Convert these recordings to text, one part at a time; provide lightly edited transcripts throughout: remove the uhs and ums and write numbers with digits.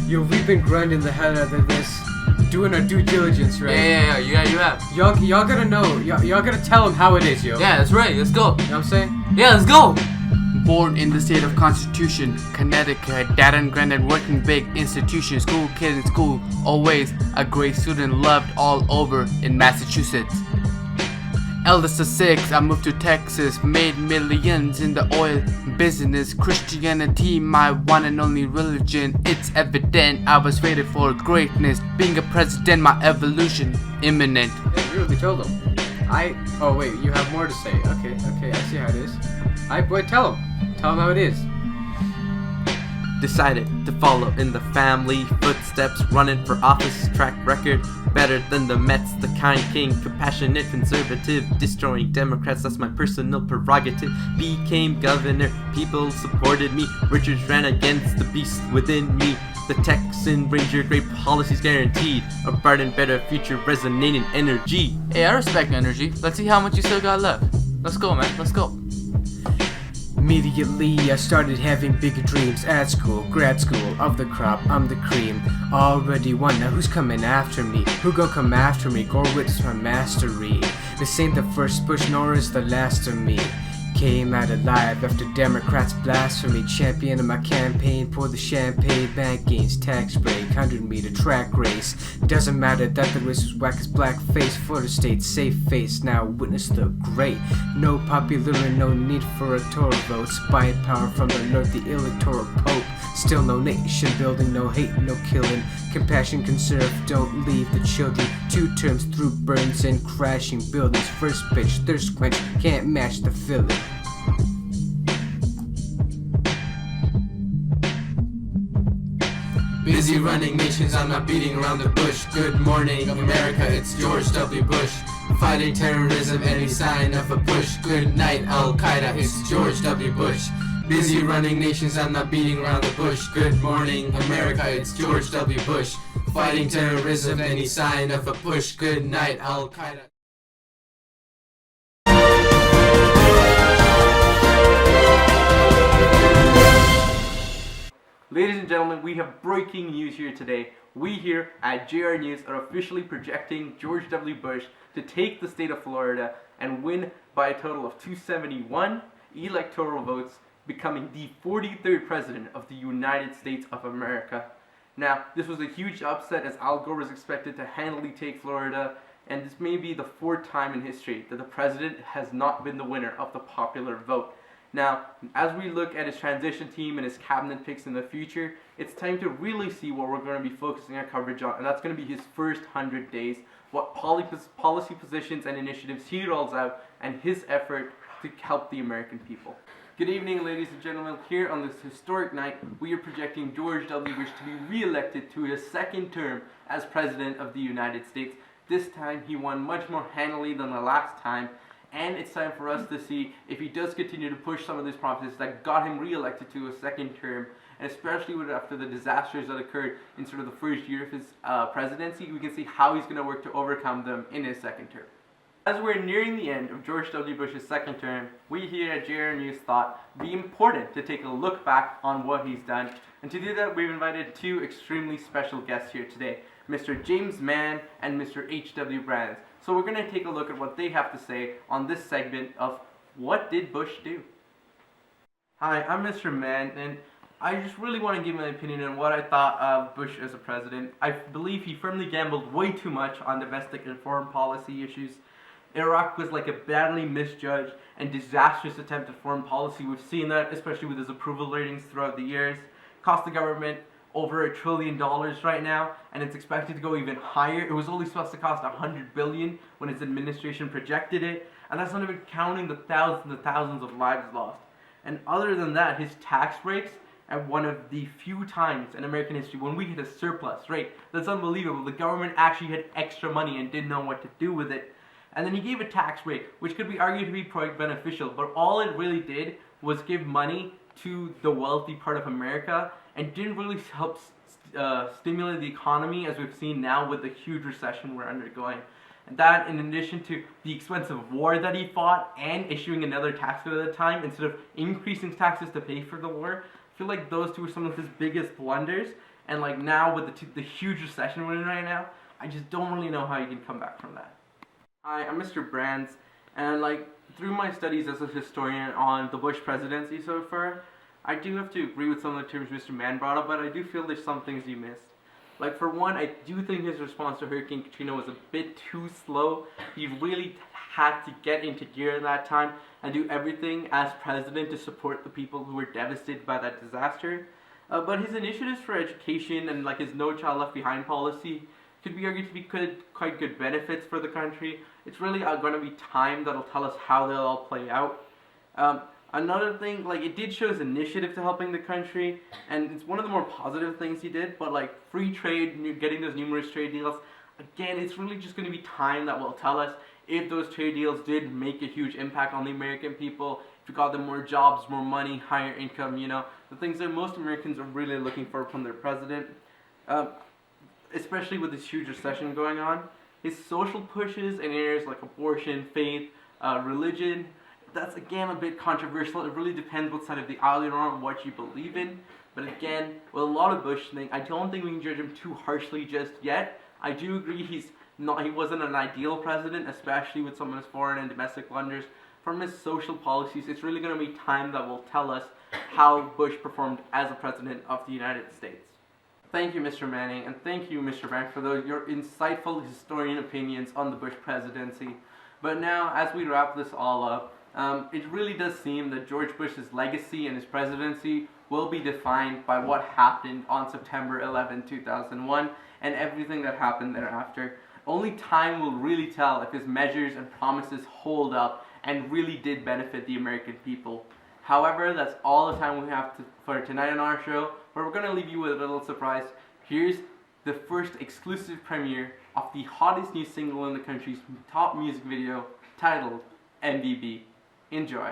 Yo, we've been grinding the hell out of this, doing our due diligence, right? Yeah, you have. Y'all gotta know, y'all gotta tell them how it is, yo. Yeah, that's right, let's go. You know what I'm saying? Yeah, let's go. Born in the state of Constitution, Connecticut, dad and granddad working big institution, school kid in school, always a great student, loved all over in Massachusetts. Eldest of 6, I moved to Texas, made millions in the oil business. Christianity, my one and only religion. It's evident I was rated for greatness. Being a president, my evolution imminent. Yeah, you really told them. Oh wait, you have more to say. Okay, I see how it is. Alright, boy, tell them how it is. Decided to follow in the family footsteps, running for office, track record better than the Mets, the kind king, compassionate conservative, destroying Democrats, that's my personal prerogative. Became governor, people supported me, Richards ran against the beast within me. The Texan Ranger, great policies guaranteed, a bright and better future, resonating energy. Hey, I respect energy. Let's see how much you still got left. Let's go, man, let's go. Immediately I started having bigger dreams at school, grad school, of the crop, I'm the cream. Already won, now who's coming after me? Who gon' come after me? Go witness my mastery. This ain't the first Bush, nor is the last of me. Came out alive after Democrats blasphemy. Champion of my campaign, pour the champagne, bank gains, tax break, 100-meter track race. Doesn't matter that the race was whack as blackface. Florida State, safe face, now witness the great. No popular and no need for electoral votes. Buy power from the north, the electoral pope. Still no nation building, no hate, no killing. Compassion conserve, don't leave the children. 2 terms through burns and crashing buildings. First pitch, thirst quench, can't match the feeling. Busy running nations, I'm not beating around the bush. Good morning, America, it's George W. Bush. Fighting terrorism, any sign of a push. Good night, Al-Qaeda, it's George W. Bush. Busy running nations, I'm not beating around the bush. Good morning, America, it's George W. Bush. Fighting terrorism, any sign of a push. Good night, Al-Qaeda. Ladies and gentlemen, we have breaking news here today. We here at JR News are officially projecting George W. Bush to take the state of Florida and win by a total of 271 electoral votes, becoming the 43rd president of the United States of America. Now, this was a huge upset as Al Gore was expected to handily take Florida, and this may be the 4th time in history that the president has not been the winner of the popular vote. Now, as we look at his transition team and his cabinet picks in the future, it's time to really see what we're going to be focusing our coverage on, and that's going to be his first 100 days, what policy positions and initiatives he rolls out, and his effort to help the American people. Good evening, ladies and gentlemen. Here on this historic night, we are projecting George W. Bush to be re-elected to his 2nd term as President of the United States. This time, he won much more handily than the last time, and it's time for us to see if he does continue to push some of these promises that got him re-elected to a 2nd term, and especially after the disasters that occurred in sort of the first year of his presidency, we can see how he's going to work to overcome them in his 2nd term. As we're nearing the end of George W. Bush's 2nd term, we here at JR News thought it'd be important to take a look back on what he's done, and to do that we've invited 2 extremely special guests here today, Mr. James Mann and Mr. H.W. Brands. So we're going to take a look at what they have to say on this segment of What Did Bush Do? Hi, I'm Mr. Mann, and I just really want to give my opinion on what I thought of Bush as a president. I believe he firmly gambled way too much on domestic and foreign policy issues. Iraq was like a badly misjudged and disastrous attempt at foreign policy. We've seen that, especially with his approval ratings throughout the years. Cost the government over $1 trillion right now, and it's expected to go even higher. It was only supposed to cost $100 billion when his administration projected it, and that's not even counting the thousands and thousands of lives lost. And other than that, his tax breaks at one of the few times in American history when we hit a surplus rate. That's unbelievable. The government actually had extra money and didn't know what to do with it. And then he gave a tax break, which could be argued to be quite beneficial, but all it really did was give money to the wealthy part of America and didn't really help stimulate the economy as we've seen now with the huge recession we're undergoing. That, in addition to the expensive war that he fought and issuing another tax cut at the time instead of increasing taxes to pay for the war, I feel like those two are some of his biggest blunders. And like now with the huge recession we're in right now, I just don't really know how you can come back from that. Hi, I'm Mr. Brands, and like through my studies as a historian on the Bush presidency so far, I do have to agree with some of the terms Mr. Mann brought up, but I do feel there's some things you missed. Like for one, I do think his response to Hurricane Katrina was a bit too slow. He really had to get into gear at that time and do everything as president to support the people who were devastated by that disaster. But his initiatives for education and like his No Child Left Behind policy could be argued to be quite good benefits for the country. It's really going to be time that'll tell us how they'll all play out. Another thing, like it did show his initiative to helping the country, and it's one of the more positive things he did, but like free trade, getting those numerous trade deals, again, it's really just going to be time that will tell us if those trade deals did make a huge impact on the American people, if it got them more jobs, more money, higher income, you know, the things that most Americans are really looking for from their president, especially with this huge recession going on. His social pushes in areas like abortion, faith, religion, that's again a bit controversial. It really depends what side of the aisle you're on, what you believe in. But again, with a lot of Bush thing, I don't think we can judge him too harshly just yet. I do agree he wasn't an ideal president, especially with some of his foreign and domestic blunders. From his social policies, it's really going to be time that will tell us how Bush performed as a president of the United States. Thank you, Mr. Manning, and thank you, Mr. Bank, for your insightful historian opinions on the Bush presidency. But now, as we wrap this all up, it really does seem that George Bush's legacy and his presidency will be defined by what happened on September 11, 2001, and everything that happened thereafter. Only time will really tell if his measures and promises hold up and really did benefit the American people. However, that's all the time we have for tonight on our show, but we're going to leave you with a little surprise. Here's the first exclusive premiere of the hottest new single in the country's top music video, titled MBB. Enjoy.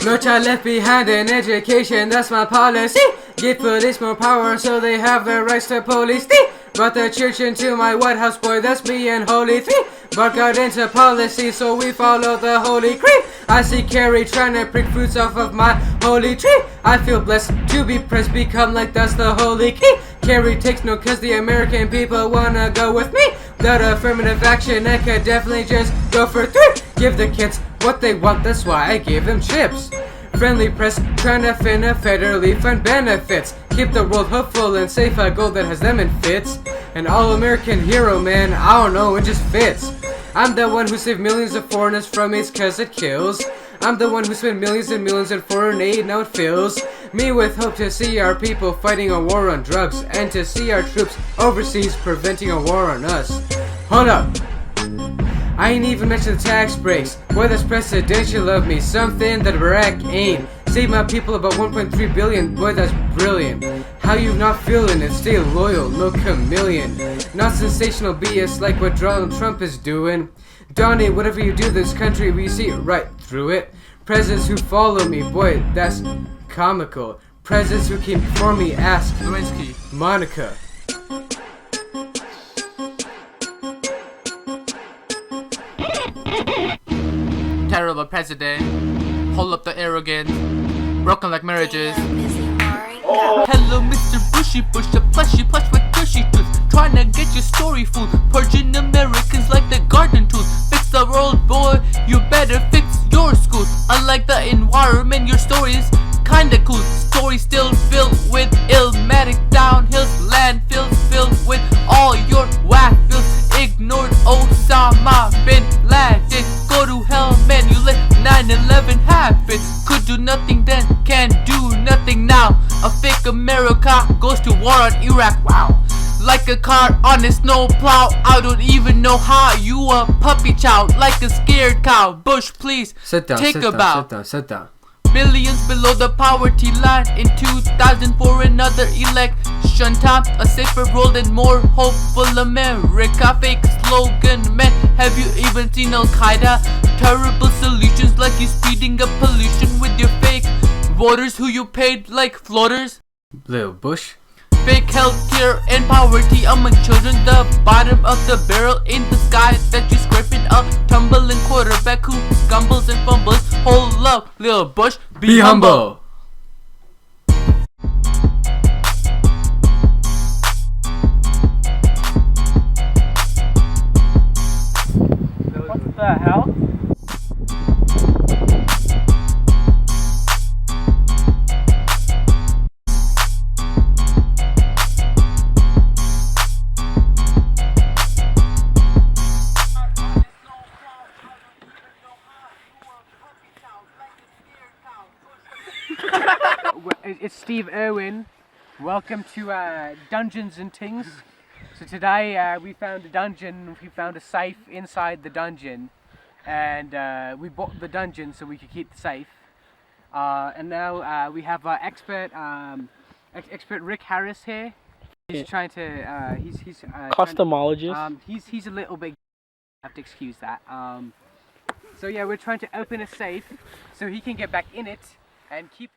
No child left behind in education, that's my policy. Give police more power so they have the rights to police. Brought the church into my White House, boy, that's me and Holy Three. Brought God into policy, so we follow the Holy Creed. I see Carrie trying to prick fruits off of my holy tree. I feel blessed to be pressed, become like that's the holy key. Carrie takes note cause the American people wanna go with me. Without affirmative action, I could definitely just go for 3. Give the kids what they want, that's why I gave them chips. Friendly press, trying to fin a federally fund benefits. Keep the world hopeful and safe, a goal that has them in fits. An all-American hero, man, I don't know, it just fits. I'm the one who saved millions of foreigners from AIDS cause it kills. I'm the one who spent millions and millions on foreign aid, now it fills me with hope to see our people fighting a war on drugs, and to see our troops overseas preventing a war on us. Hold up, I ain't even mentioned the tax breaks. Boy, that's presidential of me, something that Barack ain't. Save my people about 1.3 billion, boy, that's brilliant. How you not feeling it? Stay loyal, no chameleon. Not sensational BS like what Donald Trump is doing. Donnie, whatever you do this country, we see right through it. Presidents who follow me, boy, that's comical. Presidents who came before me, ask Lewinsky. Monica. Terrible president. Hold up the arrogance. Broken like marriages. Hello, Mr. Bushy Bush, the plushy plush with gushy tooth. Trying to get your story food. Purging Americans like the garden tools. Fix the world, boy, you better fix your schools. Unlike the environment, your story is kinda cool. Story still filled with illmatic downhills. Landfills filled with all your whack bills. Ignored Osama bin Laden. Go to hell, man, you let 9/11 happen. Could do nothing then, can't do nothing now. A fake America goes to war on Iraq, wow. Like a car on a snow plow, I don't even know how. You a puppy child, like a scared cow. Bush, please, Sit down, take sit a down, bow. sit down, sit down. Billions below the poverty line in 2000 for another election time. A safer world and more hopeful America. Fake slogan, man, have you even seen Al-Qaeda? Terrible solutions like you speeding up pollution with your fake voters who you paid like floaters. Little Bush. Fake healthcare and poverty among children. The bottom of the barrel in the sky that you scraping up. Tumbling quarterback who stumbles and fumbles. Hold up, little Bush, be humble. What the hell? It's Steve Irwin. Welcome to Dungeons and Things. So today we found a dungeon. We found a safe inside the dungeon, and we bought the dungeon so we could keep the safe. And now we have our expert Rick Harris here. He's trying to he's cosmetologist. He's a little bit. I have to excuse that. So yeah, we're trying to open a safe so he can get back in it and keep.